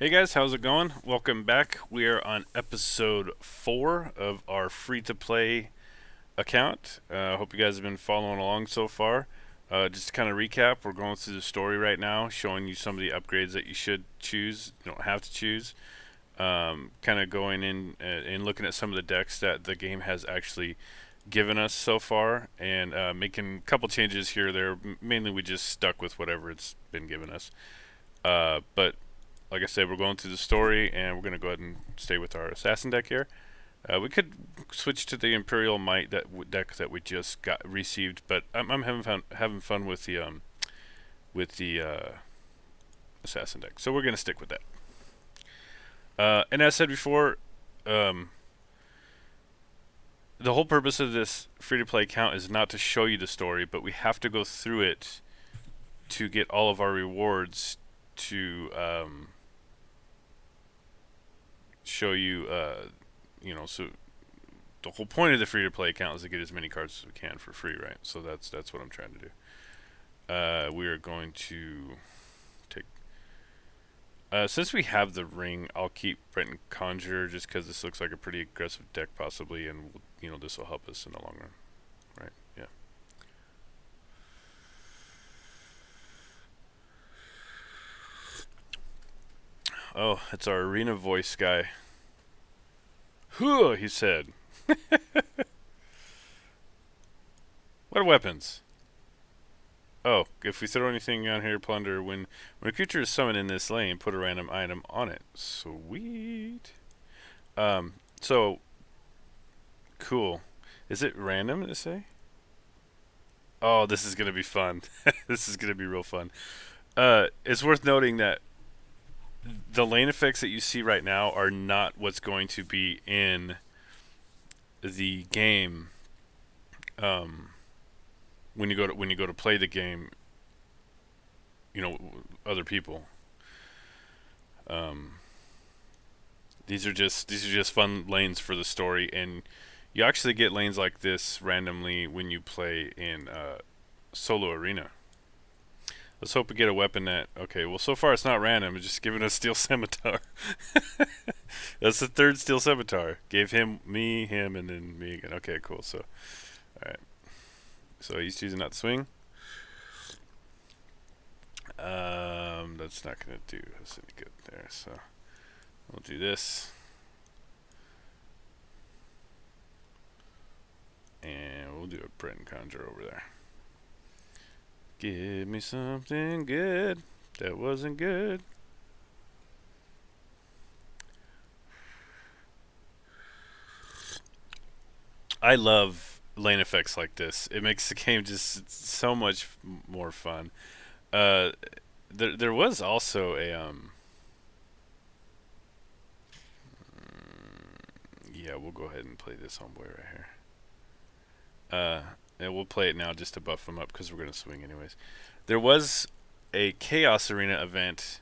Hey guys, how's it going? Welcome back. We are on episode 4 of our free to play account. Hope you guys have been following along so far. Just to kind of recap, we're going through the story right now, showing you some of the upgrades that you should choose. You don't have to choose. Kind of going in and looking at some of the decks that the game has actually given us so far, and making a couple changes here or there. Mainly, we just stuck with whatever it's been given us. But like I said, we're going through the story, and we're going to go ahead and stay with our assassin deck here. We could switch to the Imperial Might deck that we just got received, but I'm having fun with the assassin deck, so we're going to stick with that. And as I said before, um, the whole purpose of this free to play account is not to show you the story, but we have to go through it to get all of our rewards to show you, so the whole point of the free to play account is to get as many cards as we can for free, right? So that's what I'm trying to do. We are going to take. Since we have the ring, I'll keep Breton Conjure just because this looks like a pretty aggressive deck, possibly, and this will help us in the long run, right? Yeah. Oh, it's our arena voice guy. Hoo, he said. What are weapons? Oh, if we throw anything on here, plunder. When a creature is summoned in this lane, put a random item on it. Sweet. So cool. Is it random to say? Oh, this is gonna be fun. This is gonna be real fun. It's worth noting that the lane effects that you see right now are not what's going to be in the game. Um, when you go to play the game, other people. Um, these are just fun lanes for the story, and you actually get lanes like this randomly when you play in solo arena. Let's hope we get a weapon that. Okay, well so far it's not random. It's just giving us steel scimitar. That's the third steel scimitar. Gave him, and then me again. Okay, cool. So, all right. So he's choosing not to swing. That's not gonna do us any good there. So we'll do this, and we'll do a Breton Conjure over there. Give me something good that wasn't good. I love lane effects like this. It makes the game just so much more fun. Uh, there was also a yeah, we'll go ahead and play this homeboy right here. And we'll play it now just to buff him up because we're gonna swing anyways. There was a Chaos Arena event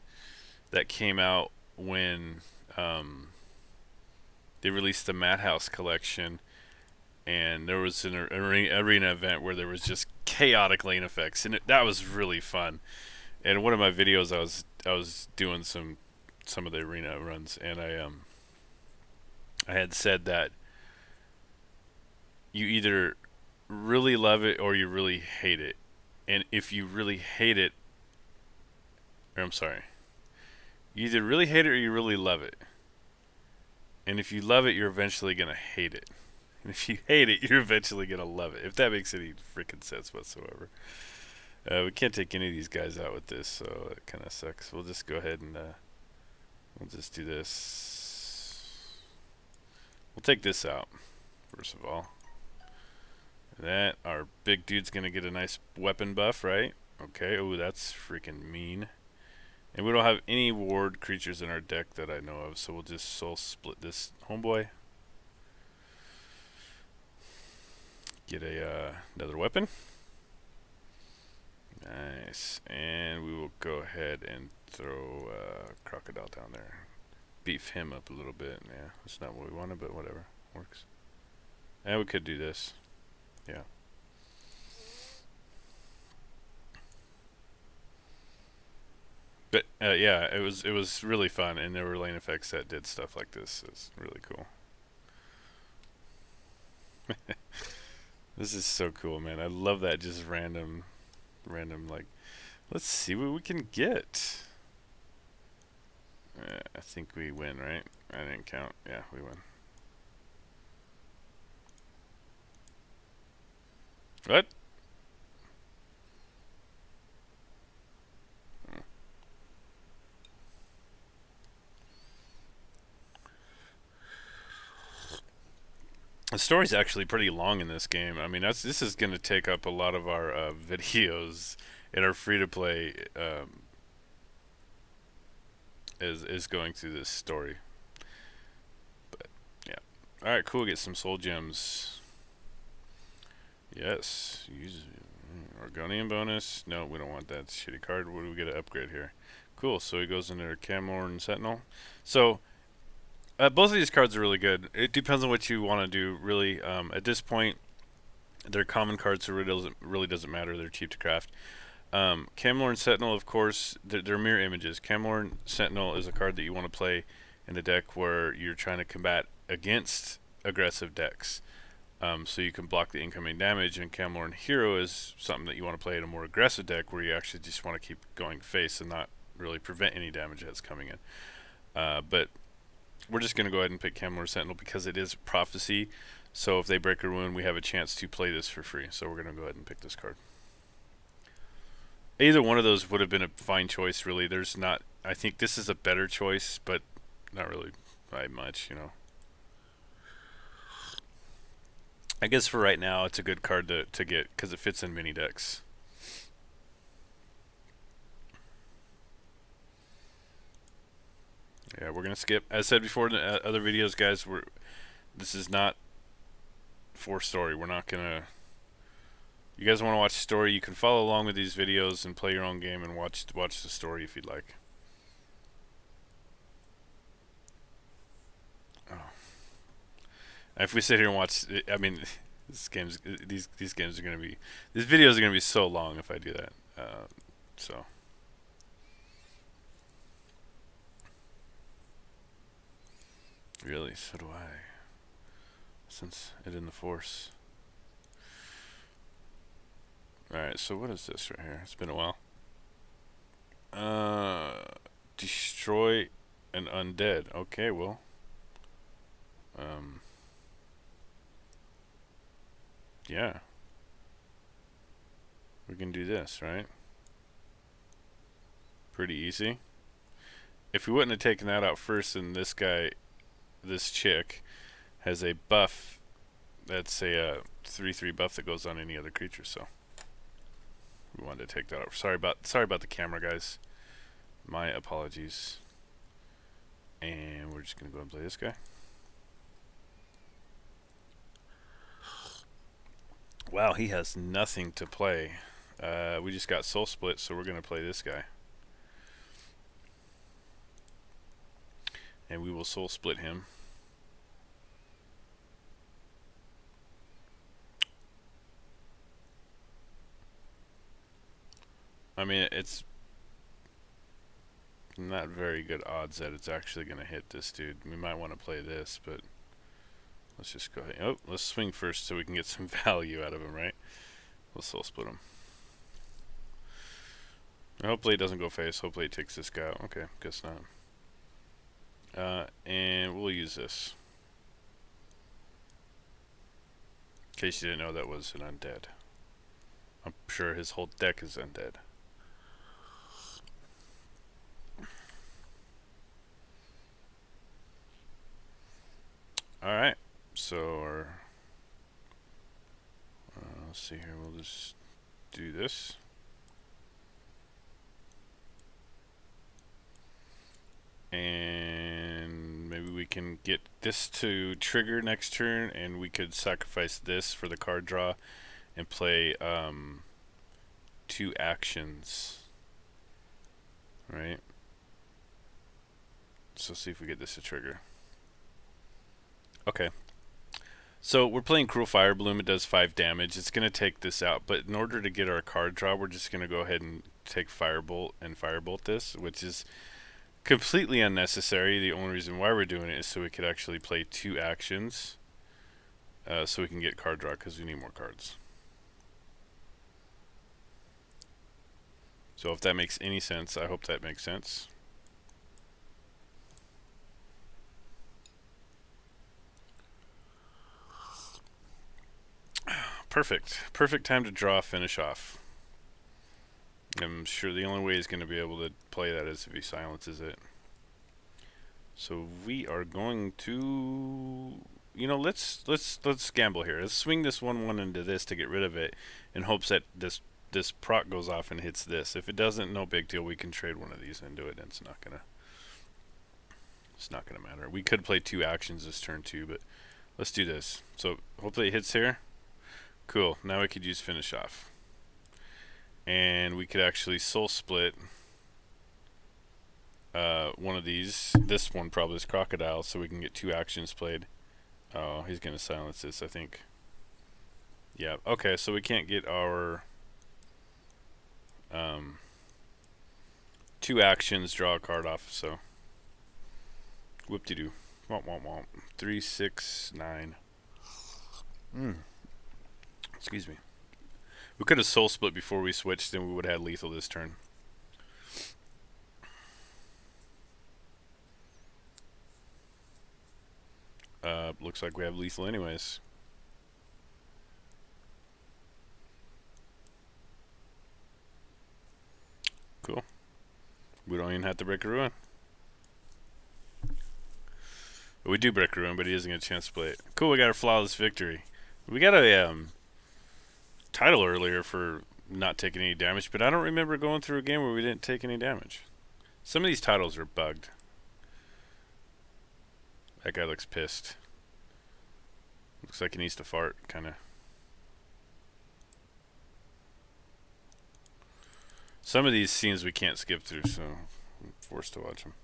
that came out when they released the Madhouse collection, and there was an arena event where there was just chaotic lane effects, and that was really fun. And in one of my videos, I was doing some of the arena runs, and I had said that you either really love it or you really hate it, and if you really hate it, or I'm sorry, you either really hate it or you really love it, and if you love it, you're eventually gonna hate it. And if you hate it, you're eventually gonna love it. If that makes any freaking sense whatsoever. We can't take any of these guys out with this, so it kind of sucks. We'll just go ahead and we'll just do this. We'll take this out first of all. That our big dude's gonna get a nice weapon buff, right? Okay. Oh, that's freaking mean. And we don't have any ward creatures in our deck that I know of, so we'll just soul split this homeboy. Get a another weapon. Nice. And we will go ahead and throw Crocodile down there. Beef him up a little bit. Yeah, that's not what we wanted, but whatever. Works. And we could do this. Yeah. But Yeah, it was really fun, and there were lane effects that did stuff like this. It's really cool. This is so cool, man. I love that just random like. Let's see what we can get. I think we win, right? I didn't count. Yeah, we win. What? The story's actually pretty long in this game. I mean, this is going to take up a lot of our videos in our free to play. Is going through this story. But yeah. All right, cool. Get some soul gems. Yes. Use Argonian bonus. No, we don't want that shitty card. What do we get to upgrade here? Cool. So he goes into Camorn Sentinel. So both of these cards are really good. It depends on what you want to do. Really, at this point, they're common cards, so it really doesn't matter. They're cheap to craft. Camlorn Sentinel, of course, they're mirror images. Camlorn Sentinel is a card that you want to play in a deck where you're trying to combat against aggressive decks. So you can block the incoming damage, and Camlorn Hero is something that you want to play in a more aggressive deck where you actually just want to keep going face and not really prevent any damage that's coming in. But we're just going to go ahead and pick Camlorn Sentinel because it is Prophecy. So if they break a ruin, we have a chance to play this for free. So we're going to go ahead and pick this card. Either one of those would have been a fine choice, really. There's not. I think this is a better choice, but not really by much. I guess for right now, it's a good card to get because it fits in mini decks. Yeah, we're gonna skip. As I said before in the other videos, guys, this is not for story. We're not gonna. You guys want to watch the story? You can follow along with these videos and play your own game and watch the story if you'd like. Oh. If we sit here and watch, I mean, these games are gonna be, these videos are gonna be so long if I do that. So really, so do I. Since it in the force. All right, so what is this right here? It's been a while. Uh, destroy an undead. Okay, well, um, yeah, we can do this, right? Pretty easy. If we wouldn't have taken that out first, then this chick, has a buff that's a 3/3 buff that goes on any other creature. So we wanted to take that out. Sorry about the camera, guys. My apologies. And we're just gonna go and play this guy. Wow, he has nothing to play. We just got Soul Split, so we're gonna play this guy, and we will Soul Split him. I mean, it's not very good odds that it's actually gonna hit this dude. We might want to play this, but let's just go ahead. Oh, let's swing first so we can get some value out of him, right? We'll Soul Split him. Hopefully it doesn't go face. Hopefully it takes this guy out. Okay, guess not. And we'll use this. In case you didn't know, that was an undead. I'm sure his whole deck is undead. Alright, so let's see here, we'll just do this. And maybe we can get this to trigger next turn, and we could sacrifice this for the card draw and play 2 actions. Right? So see if we get this to trigger. Okay. So we're playing Cruel Fire Bloom. It does 5 damage. It's going to take this out, but in order to get our card draw, we're just going to go ahead and take Firebolt and Firebolt this, which is completely unnecessary. The only reason why we're doing it is so we could actually play 2 actions, so we can get card draw because we need more cards. So if that makes any sense, I hope that makes sense. Perfect. Perfect time to draw, finish off. I'm sure the only way he's going to be able to play that is if he silences it. So we are going to, let's gamble here. Let's swing this 1/1 into this to get rid of it, in hopes that this proc goes off and hits this. If it doesn't, no big deal. We can trade one of these into it, and it's not gonna matter. We could play 2 actions this turn too, but let's do this. So hopefully it hits here. Cool. Now we could use finish off, and we could actually soul split one of these. This one probably is Crocodile, so we can get 2 actions played. Oh, he's gonna silence this, I think. Yeah. Okay, so we can't get our 2 actions, draw a card off. So whoop-de-doo. Womp womp womp. 3, 6, 9. Excuse me. We could have soul split before we switched, then we would have had lethal this turn. Looks like we have lethal anyways. Cool. We don't even have to break a ruin. We do break a ruin, but he doesn't get a chance to play it. Cool, we got our flawless victory. We got a title earlier for not taking any damage, but I don't remember going through a game where we didn't take any damage. Some of these titles are bugged. That guy looks pissed. Looks like he needs to fart, kind of. Some of these scenes we can't skip through, so I'm forced to watch them.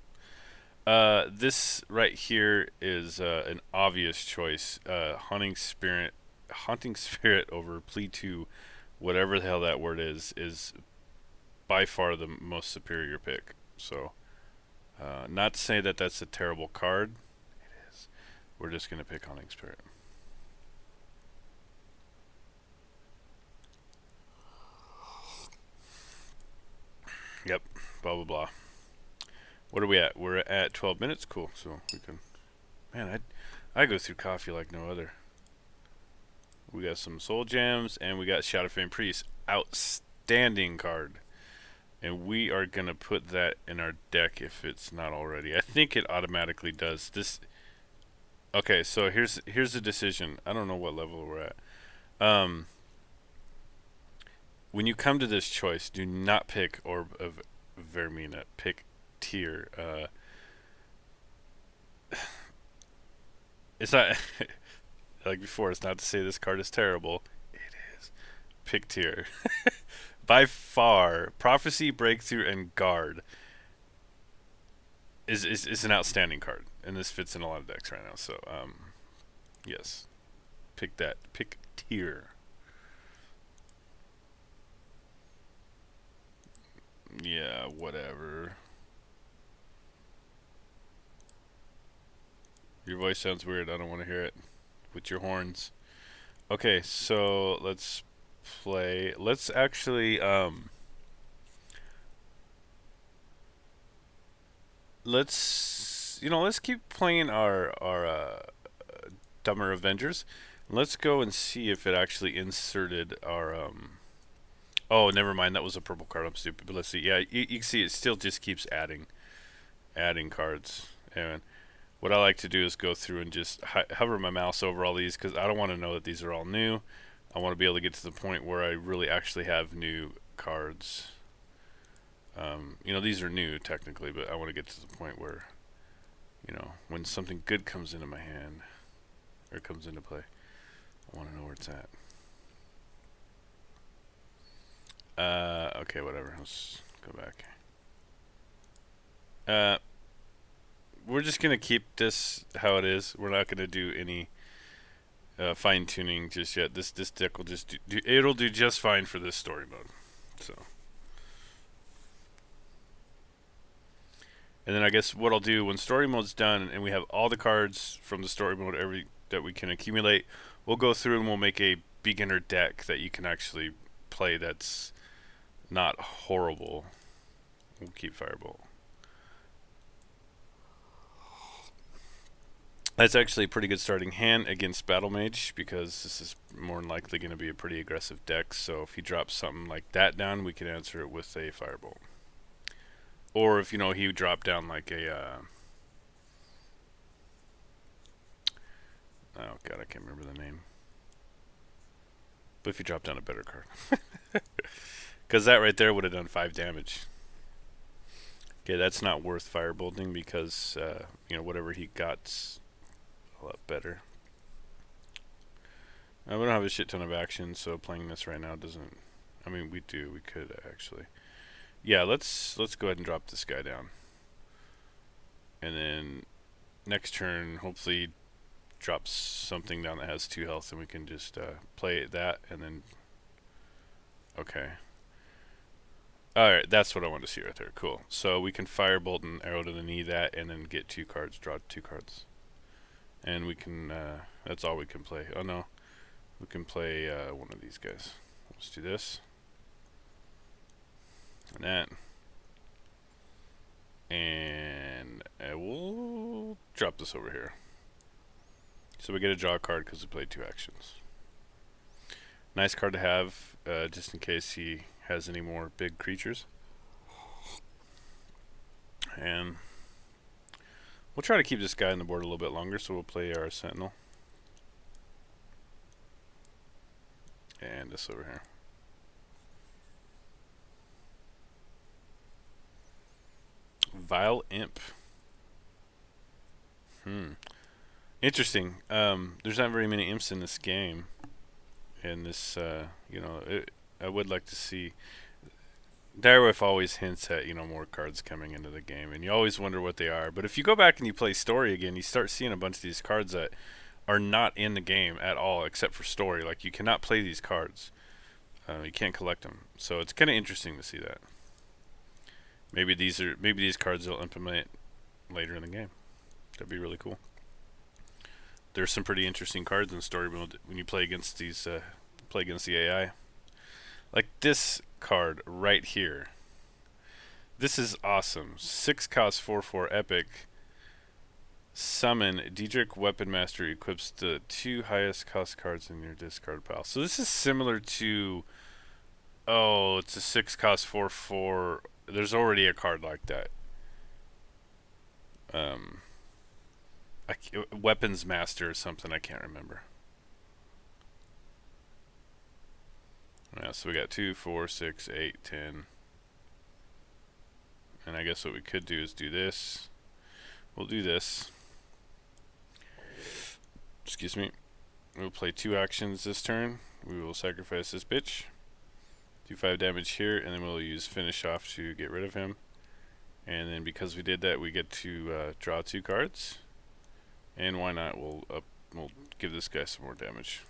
This right here is an obvious choice. Haunting Spirit over Plea 2, whatever the hell that word is by far the most superior pick. So, not to say that that's a terrible card. It is. We're just going to pick Haunting Spirit. Yep, blah, blah, blah. What are we at? We're at 12 minutes? Cool, so we can... Man, I go through coffee like no other. We got some Soul Gems, and we got Shadow Fame Priest. Outstanding card. And we are going to put that in our deck if it's not already. I think it automatically does. This... Okay, so here's the decision. I don't know what level we're at. When you come to this choice, do not pick Orb of Vermina. Pick Tier. It's not... like before, it's not to say this card is terrible. It is. Pick Tier. By far, Prophecy, Breakthrough, and Guard is an outstanding card. And this fits in a lot of decks right now. So, yes. Pick that. Pick Tier. Yeah, whatever. Your voice sounds weird. I don't want to hear it. With your horns. Okay, so let's play. Let's actually, let's keep playing our Dumber Avengers. Let's go and see if it actually inserted our, oh, never mind. That was a purple card. I'm stupid. But let's see. Yeah, you can see it still just keeps adding cards. And what I like to do is go through and just hover my mouse over all these because I don't want to know that these are all new. I want to be able to get to the point where I really actually have new cards. These are new technically, but I want to get to the point where, when something good comes into my hand or comes into play, I want to know where it's at. Okay, whatever. Let's go back. We're just gonna keep this how it is. We're not gonna do any fine tuning just yet. This deck will just it'll do just fine for this story mode. So, and then I guess what I'll do when story mode's done and we have all the cards from the story mode every that we can accumulate, we'll go through and we'll make a beginner deck that you can actually play. That's not horrible. We'll keep Firebolt. That's actually a pretty good starting hand against Battle Mage because this is more than likely going to be a pretty aggressive deck. So if he drops something like that down, we can answer it with a Firebolt. Or if, he dropped down like a... oh, God, I can't remember the name. But if you drop down a better card. Because that right there would have done 5 damage. Okay, that's not worth Firebolting because, whatever he got's a lot better. We don't have a shit ton of action, so playing this right now doesn't... I mean, we do. We could, actually. Yeah, let's go ahead and drop this guy down. And then next turn, hopefully drops something down that has 2 health, and we can just play that, and then... Okay. Alright, that's what I wanted to see right there. Cool. So we can Firebolt and Arrow to the Knee that, and then get 2 cards, draw 2 cards. And we can, that's all we can play. Oh no. We can play one of these guys. Let's do this. And that. And we'll drop this over here. So we get a draw card because we played 2 actions. Nice card to have, just in case he has any more big creatures. And we'll try to keep this guy on the board a little bit longer, so we'll play our Sentinel. And this over here. Vile Imp. Interesting. There's not very many imps in this game. And this, I would like to see... Direwolf always hints at, more cards coming into the game. And you always wonder what they are. But if you go back and you play Story again, you start seeing a bunch of these cards that are not in the game at all, except for Story. Like, you cannot play these cards. You can't collect them. So it's kind of interesting to see that. Maybe these cards will implement later in the game. That'd be really cool. There's some pretty interesting cards in Story mode when you play against these the AI. Like this card right here. This is awesome. 6 cost 4/4 epic. Summon Daedric Weapon Master equips the 2 highest cost cards in your discard pile. So this is similar to... Oh, it's a 6 cost 4/4. There's already a card like that. Weapons Master or something, I can't remember. Yeah, so we got 2, 4, 6, 8, 10. And I guess what we could do is do this. We'll do this. Excuse me. We'll play 2 actions this turn. We will sacrifice this bitch. Do 5 damage here, and then we'll use Finish Off to get rid of him. And then because we did that, we get to draw 2 cards. And why not? We'll give this guy some more damage.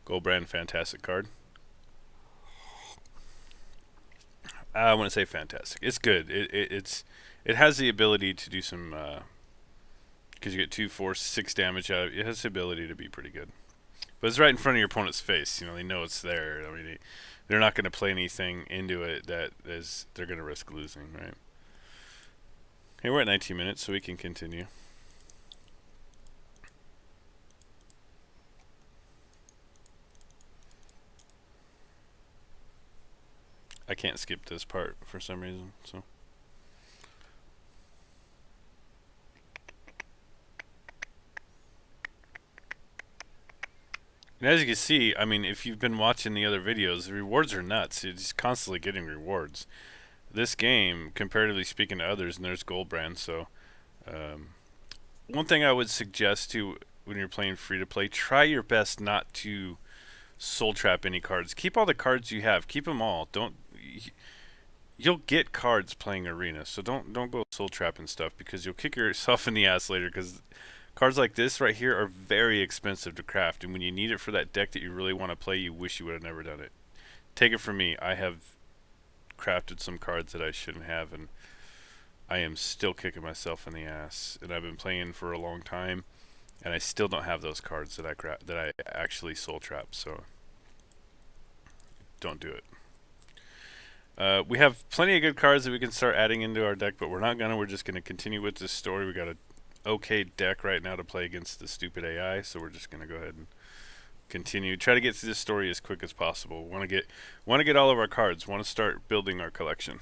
Goldbrand, fantastic card. I want to say fantastic. It's good. It has the ability to do some because you get 2, 4, 6 damage out of it. It has the ability to be pretty good. But it's right in front of your opponent's face. They know it's there. I mean, they're not going to play anything into it that they're going to risk losing, right? Okay, we're at 19 minutes, so we can continue. I can't skip this part for some reason, so... And as you can see, I mean, if you've been watching the other videos, the rewards are nuts. You're just constantly getting rewards. This game, comparatively speaking to others, and there's Goldbrand, so... one thing I would suggest to when you're playing free-to-play, try your best not to soul trap any cards. Keep all the cards you have. Keep them all. Don't... you'll get cards playing Arena, so don't go soul trapping stuff because you'll kick yourself in the ass later. Because cards like this right here are very expensive to craft, and when you need it for that deck that you really want to play, you wish you would have never done it. Take it from me, I have crafted some cards that I shouldn't have, and I am still kicking myself in the ass. And I've been playing for a long time, and I still don't have those cards that I actually soul trap. So don't do it. We have plenty of good cards that we can start adding into our deck, but we're not gonna. We're just gonna continue with this story. We got a okay deck right now to play against the stupid AI, so we're just gonna go ahead and continue. Try to get through this story as quick as possible. Want to get all of our cards. Want to start building our collection.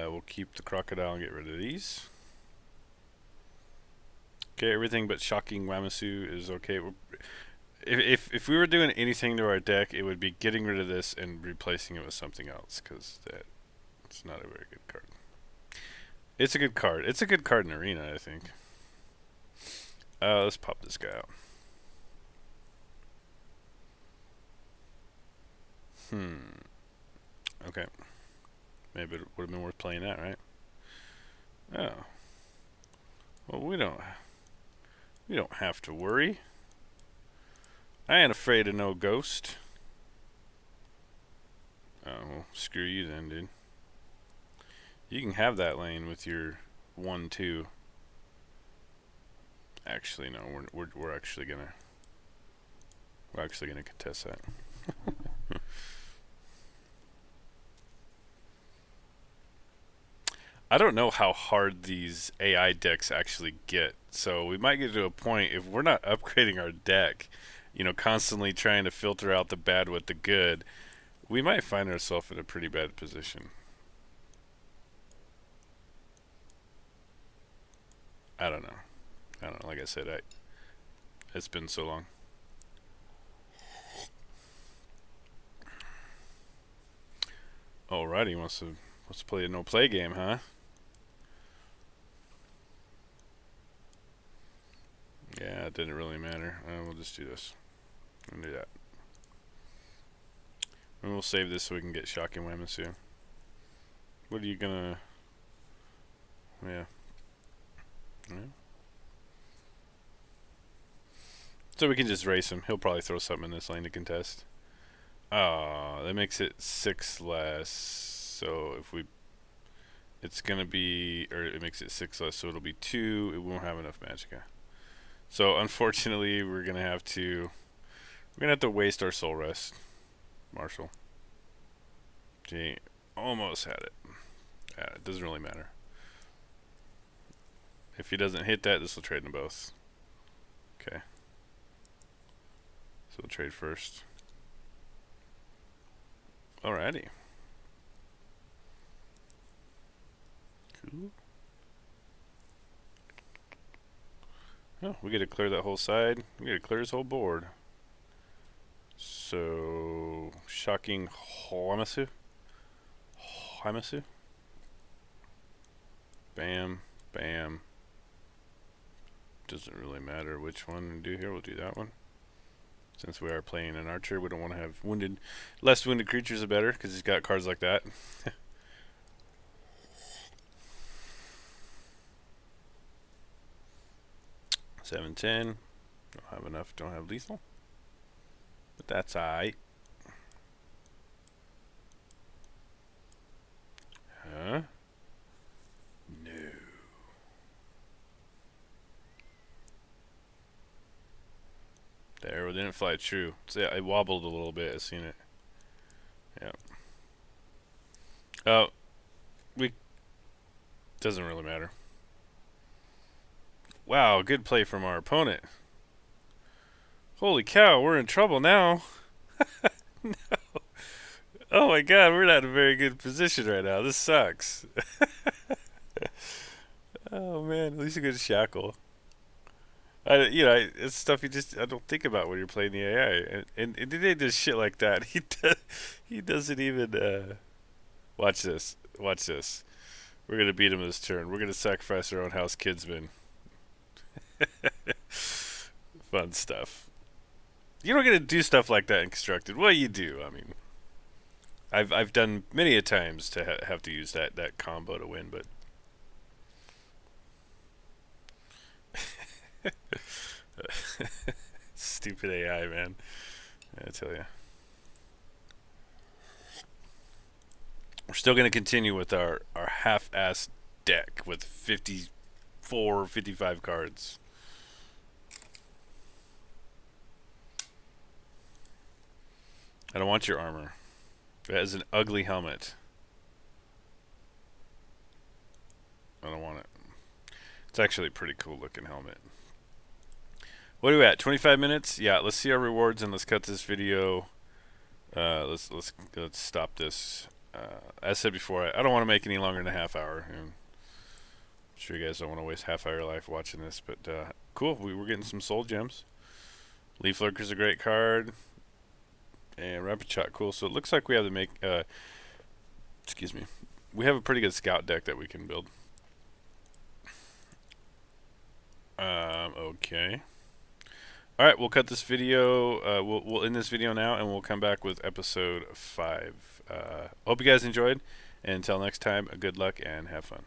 We'll keep the crocodile and get rid of these. Okay, everything but shocking Wamasu is okay. If we were doing anything to our deck, it would be getting rid of this and replacing it with something else, because it's not a very good card. It's a good card. It's a good card in Arena, I think. Let's pop this guy out. Okay. Maybe it would have been worth playing that, right? Oh. Well, we don't have to worry. I ain't afraid of no ghost. Oh, well, screw you then, dude. You can have that lane with your 1-2. Actually, no. We're actually gonna contest that. I don't know how hard these AI decks actually get. So we might get to a point if we're not upgrading our deck, constantly trying to filter out the bad with the good, we might find ourselves in a pretty bad position. I don't know. Like I said, it's been so long. Alrighty, wants to play a no play game, huh? Yeah, it didn't really matter. We'll just do this. And do that. And we'll save this so we can get Shocking Wamasu. What are you gonna... Yeah. Yeah. So we can just race him. He'll probably throw something in this lane to contest. That makes it 6 less. So if we... It's gonna be... Or it makes it 6 less, so it'll be 2. It won't have enough Magicka. So unfortunately, we're gonna have to waste our soul rest, Marshall. Gee, almost had it. Yeah, it doesn't really matter. If he doesn't hit that, this will trade them both. Okay. So we'll trade first. Alrighty. Cool. Oh, we get to clear that whole side. We get to clear his whole board. So, Shocking Hamasu. Bam, bam. Doesn't really matter which one we do here. We'll do that one. Since we are playing an archer, we don't want to have less wounded creatures are better, because he's got cards like that. 7-10. Don't have enough, don't have lethal. But that's alright. Huh? No. The arrow didn't fly true. So yeah, it wobbled a little bit. I've seen it. Yeah. Oh, doesn't really matter. Wow, good play from our opponent. Holy cow, we're in trouble now. No. Oh my god, we're not in a very good position right now. This sucks. Oh man, at least a good shackle. It's stuff I don't think about when you're playing the AI. And they does shit like that. He doesn't even. Watch this. Watch this. We're gonna beat him this turn. We're gonna sacrifice our own house kidsman. Fun stuff. You don't get to do stuff like that in constructed. Well, you do. I mean, I've done many a times to have to use that combo to win, but stupid AI, man. I tell you. We're still going to continue with our half-ass deck with 54, 55 cards. I don't want your armor. It has an ugly helmet. I don't want it. It's actually a pretty cool looking helmet. What are we at? 25 minutes? Yeah, let's see our rewards and let's cut this video. Let's stop this. As said before, I don't want to make any longer than a half hour. I'm sure you guys don't want to waste half of your life watching this, but cool. We're getting some soul gems. Leaf Lurker's a great card. And Rapid Shot, cool. So it looks like we have to make, excuse me, we have a pretty good scout deck that we can build. Okay. All right, we'll cut this video. We'll end this video now, and we'll come back with episode 5. Hope you guys enjoyed, and until next time, good luck and have fun.